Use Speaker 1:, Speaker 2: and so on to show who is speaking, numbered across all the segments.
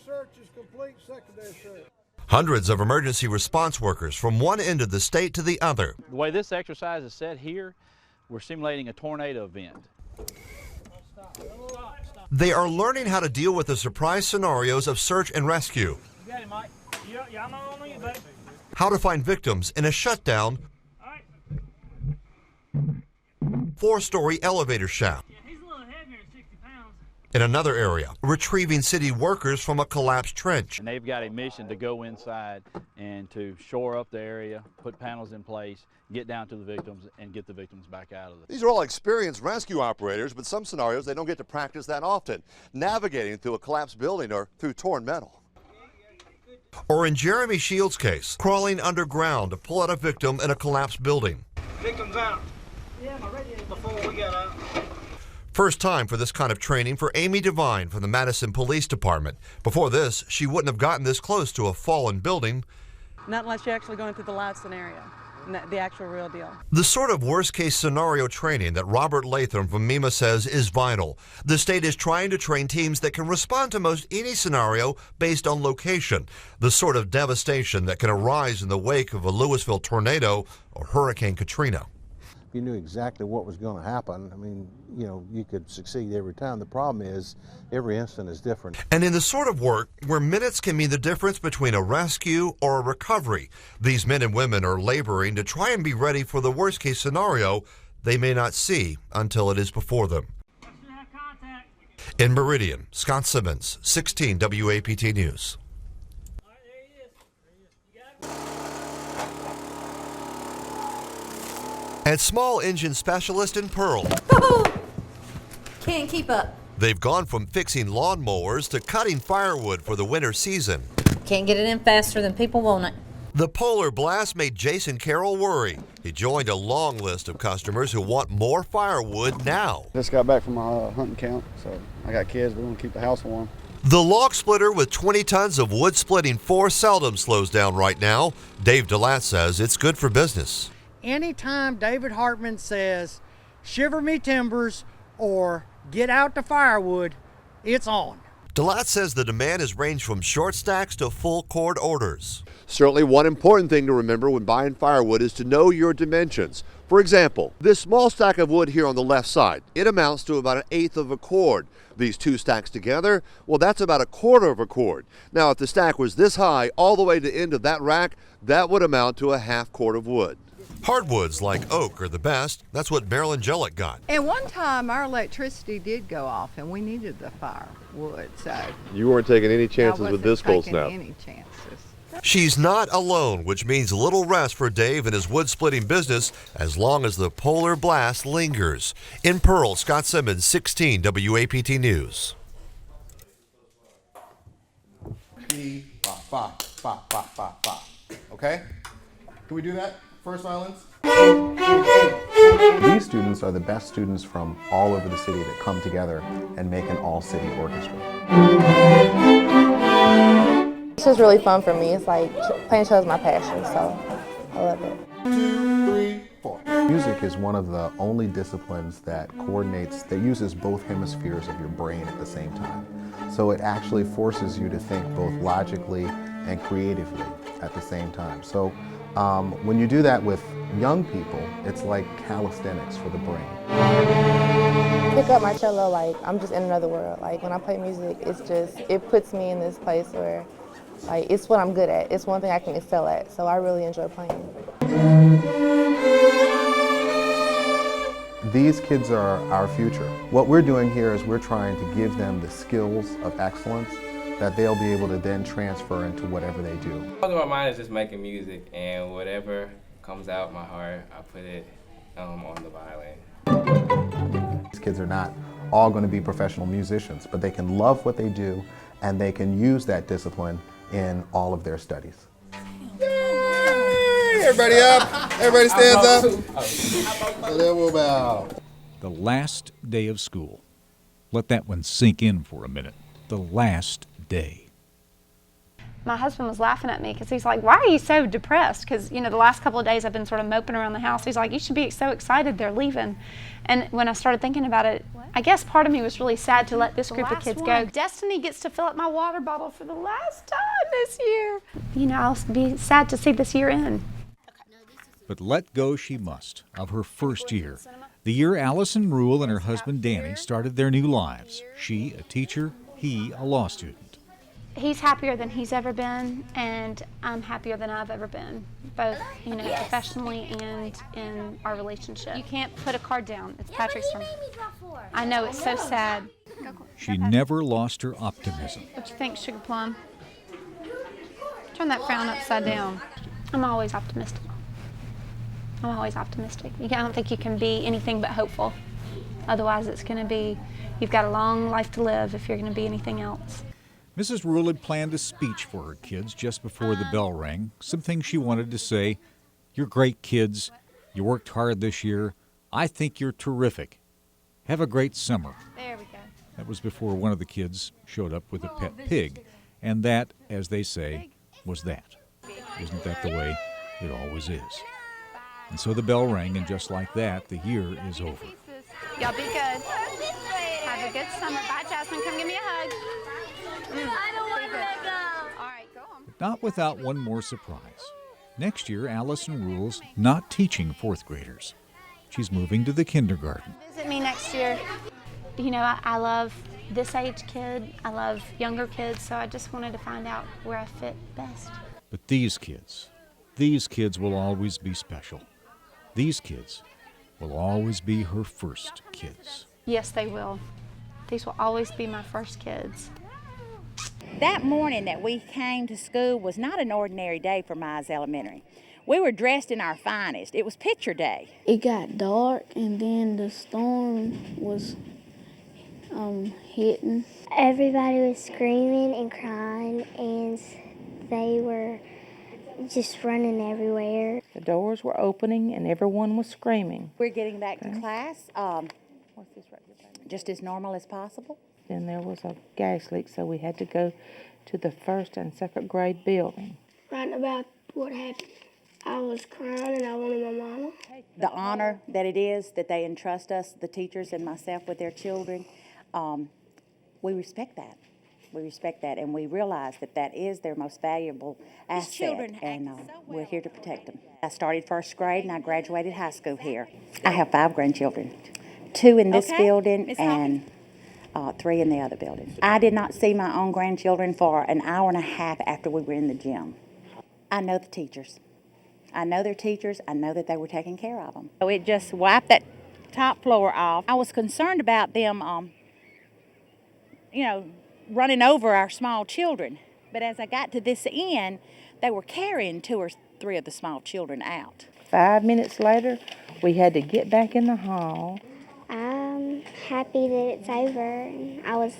Speaker 1: search is complete, secondary search.
Speaker 2: Hundreds of emergency response workers from one end of the state to the other.
Speaker 3: The way this exercise is set here, we're simulating a tornado event.
Speaker 2: They are learning how to deal with the surprise scenarios of search and rescue.
Speaker 4: You got it, Mike. Yeah, I'm on you, buddy.
Speaker 2: How to find victims in a shutdown 4-story elevator shaft.
Speaker 4: Yeah, he's a little heavier than 60 pounds.
Speaker 2: In another area, retrieving city workers from a collapsed trench.
Speaker 3: And they've got a mission to go inside and to shore up the area, put panels in place, get down to the victims, and get the victims back out of it.
Speaker 5: These are all experienced rescue operators, but some scenarios they don't get to practice that often, navigating through a collapsed building or through torn metal.
Speaker 2: Or in Jeremy Shields' case, crawling underground to pull out a victim in a collapsed building.
Speaker 4: Victim's out. Yeah, my radio before we got out.
Speaker 2: First time for this kind of training for Amy Devine from the Madison Police Department. Before this, she wouldn't have gotten this close to a fallen building.
Speaker 6: Not unless you're actually going through the live scenario, the actual real deal.
Speaker 2: The sort of worst-case scenario training that Robert Latham from MEMA says is vital. The state is trying to train teams that can respond to most any scenario based on location, the sort of devastation that can arise in the wake of a Louisville tornado or Hurricane Katrina.
Speaker 1: You knew exactly what was going to happen. I mean, you know, you could succeed every time. The problem is every incident is different.
Speaker 2: And in the sort of work where minutes can mean the difference between a rescue or a recovery, these men and women are laboring to try and be ready for the worst case scenario they may not see until it is before them. In Meridian, Scott Simmons, 16 WAPT News. And small engine specialist in Pearl.
Speaker 7: Can't keep up.
Speaker 2: They've gone from fixing lawnmowers to cutting firewood for the winter season.
Speaker 7: Can't get it in faster than people want it.
Speaker 2: The polar blast made Jason Carroll worry. He joined a long list of customers who want more firewood now.
Speaker 8: Just got back from my hunting camp, so I got kids. We want to keep the house warm.
Speaker 2: The log splitter with 20 tons of wood splitting force seldom slows down right now. Dave DeLatte says it's good for business.
Speaker 9: Anytime David Hartman says, shiver me timbers or get out the firewood, it's on.
Speaker 2: DeLatte says the demand has ranged from short stacks to full cord orders.
Speaker 5: Certainly one important thing to remember when buying firewood is to know your dimensions. For example, this small stack of wood here on the left side, it amounts to about 1/8 of a cord. These two stacks together, well, that's about 1/4 of a cord. Now, if the stack was this high all the way to the end of that rack, that would amount to a 1/2 cord of wood.
Speaker 2: Hardwoods like oak are the best. That's what Marilyn Jellick got.
Speaker 10: And one time our electricity did go off and we needed the firewood, so.
Speaker 5: You weren't taking any chances with this cold
Speaker 10: I
Speaker 5: snap.
Speaker 10: wasn't taking any chances.
Speaker 2: She's not alone, which means little rest for Dave and his wood splitting bebusiness as long as the polar blast lingers. In Pearl, Scott Simmons, 16 WAPT News.
Speaker 11: Okay? Can we do that? First violence.
Speaker 12: These students are the best students from all over the city that come together and make an all-city orchestra.
Speaker 13: It's just really fun for me. It's like playing shows my passion, so I love it.
Speaker 11: 2, 3, 4.
Speaker 12: Music is one of the only disciplines that uses both hemispheres of your brain at the same time. So it actually forces you to think both logically and creatively at the same time. So when you do that with young people, it's like calisthenics for the brain.
Speaker 13: Pick up my cello, like I'm just in another world. Like when I play music, it puts me in this place where like it's what I'm good at. It's one thing I can excel at, so I really enjoy playing.
Speaker 12: These kids are our future. What we're doing here is we're trying to give them the skills of excellence that they'll be able to then transfer into whatever they do.
Speaker 14: All in my mind is just making music, and whatever comes out my heart, I put it on the violin.
Speaker 12: These kids are not all going to be professional musicians, but they can love what they do, and they can use that discipline in all of their studies.
Speaker 11: Yay! Everybody up! Everybody stands up! So then we'll bow.
Speaker 15: The last day of school. Let that one sink in for a minute. The last day.
Speaker 16: My husband was laughing at me because he's like, why are you so depressed? Because, you know, the last couple of days I've been sort of moping around the house. He's like, you should be so excited they're leaving. And when I started thinking about it, I guess part of me was really sad to let this group of kids go. Destiny gets to fill up my water bottle for the last time this year. You know, I'll be sad to see this year end.
Speaker 15: But let go she must of her first year, the year Allison Rule and her husband Danny started their new lives. She, a teacher, he, a law student.
Speaker 16: He's happier than he's ever been, and I'm happier than I've ever been, both, you know, professionally and in our relationship. You can't put a card down. It's Patrick's turn. I know, it's so sad.
Speaker 15: She never lost her optimism.
Speaker 16: What you think, Sugar Plum? Turn that frown upside down. I'm always optimistic. I'm always optimistic. I don't think you can be anything but hopeful. Otherwise, it's going to be, you've got a long life to live if you're going to be anything else.
Speaker 15: Mrs. Rule had planned a speech for her kids just before the bell rang, some things she wanted to say. You're great kids. You worked hard this year. I think you're terrific. Have a great summer.
Speaker 16: There we go.
Speaker 15: That was before one of the kids showed up with a pet pig. And that, as they say, was that. Isn't that the way it always is? And so the bell rang, and just like that, the year is over.
Speaker 16: Y'all be good. Have a good summer. Bye, Jasmine. Come give me a hug. I don't want to let go. All right, go on.
Speaker 15: But not without one more surprise. Next year, Allison Rule's not teaching fourth graders. She's moving to the kindergarten.
Speaker 16: Visit me next year. You know, I love this age kid. I love younger kids, so I just wanted to find out where I fit best.
Speaker 15: But these kids will always be special. These kids will always be her first kids.
Speaker 16: Yes, they will. These will always be my first kids.
Speaker 17: That morning that we came to school was not an ordinary day for Mize Elementary. We were dressed in our finest. It was picture day.
Speaker 18: It got dark, and then the storm was hitting.
Speaker 19: Everybody was screaming and crying, and they were just running everywhere.
Speaker 20: The doors were opening, and everyone was screaming.
Speaker 17: We're getting back to class, what's this right here? Just as normal as possible.
Speaker 20: Then there was a gas leak, so we had to go to the first and second grade building.
Speaker 19: Right about what happened, I was crying and I wanted my mama.
Speaker 17: The honor that it is that they entrust us, the teachers and myself, with their children, we respect that. We respect that, and we realize that that is their most valuable asset, and we're here to protect them. I started first grade, and I graduated high school here. I have 5 grandchildren, 2 in this building and 3 in the other building. I did not see my own grandchildren for an hour and a half after we were in the gym. I know the teachers. I know their teachers. I know that they were taking care of them. So it just wiped that top floor off. I was concerned about them, running over our small children. But as I got to this end, they were carrying 2 or 3 of the small children out.
Speaker 20: 5 minutes later, we had to get back in the hall.
Speaker 19: I'm happy that it's over. I was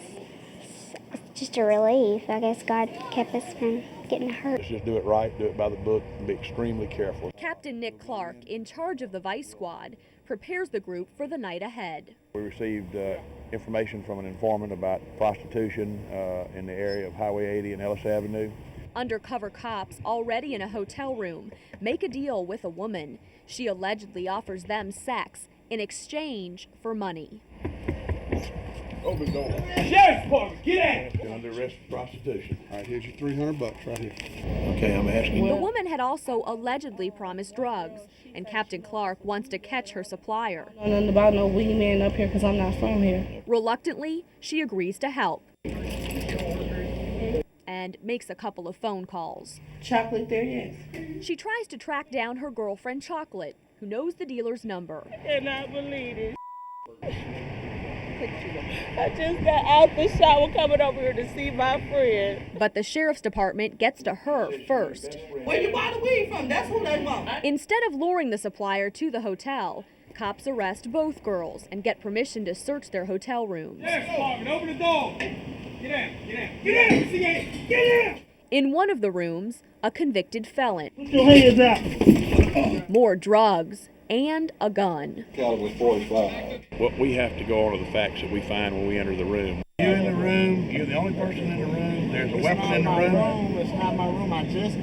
Speaker 19: just a relief. I guess God kept us from getting hurt.
Speaker 21: Let's just do it right, do it by the book, and be extremely careful.
Speaker 22: Captain Nick Clark, in charge of the Vice Squad, prepares the group for the night ahead.
Speaker 21: We received information from an informant about prostitution in the area of Highway 80 and Ellis Avenue.
Speaker 22: Undercover cops, already in a hotel room, make a deal with a woman. She allegedly offers them sex in exchange for money.
Speaker 21: Open the door. Sheriff's Department, get out! You're under arrest for prostitution. All right, here's your $300 right here. Okay, I'm asking you.
Speaker 22: The woman had also allegedly promised drugs, and Captain Clark wants to catch her supplier.
Speaker 23: I don't know nothing about no weed man up here because I'm not from here.
Speaker 22: Reluctantly, she agrees to help and makes a couple of phone calls.
Speaker 23: Chocolate there, yes.
Speaker 22: She tries to track down her girlfriend Chocolate, who knows the dealer's number.
Speaker 23: I cannot believe it. I just got out the shower coming over here to see my friend.
Speaker 22: But the sheriff's department gets to her first.
Speaker 23: Where you buy the weed from? That's who they want.
Speaker 22: Instead of luring the supplier to the hotel, cops arrest both girls and get permission to search their hotel rooms.
Speaker 21: Sheriff's Department, open the door. Get out, get out, get out.
Speaker 22: In one of the rooms, a convicted felon.
Speaker 23: Put your hands out.
Speaker 22: More drugs and a gun.
Speaker 21: Caliber 45. Well, we have to go on to the facts that we find when we enter the room. You're in the room, you're the only person in the room. There's a weapon in the room.
Speaker 23: It's not my room. I just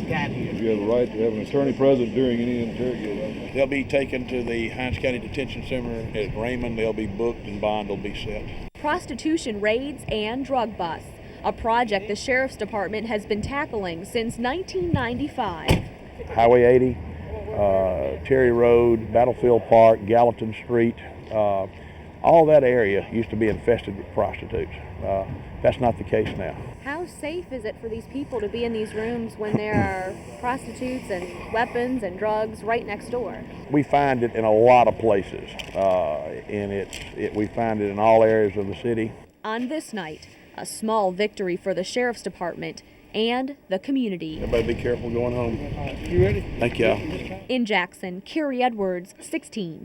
Speaker 23: got here.
Speaker 3: You have a right to have an attorney present during any interrogation.
Speaker 21: They'll be taken to the Hinds County Detention Center at Raymond. They'll be booked and bond will be set.
Speaker 22: Prostitution raids and drug busts, a project the Sheriff's Department has been tackling since 1995.
Speaker 21: Highway 80, Terry Road, Battlefield Park, Gallatin Street, all that area used to be infested with prostitutes. That's not the case now.
Speaker 22: How safe is it for these people to be in these rooms when there are prostitutes and weapons and drugs right next door?
Speaker 21: We find it in a lot of places, and we find it in all areas of the city.
Speaker 22: On this night, a small victory for the Sheriff's Department and the community.
Speaker 21: Everybody be careful going home. You ready? Thank y'all.
Speaker 22: In Jackson, Carrie Edwards, 16.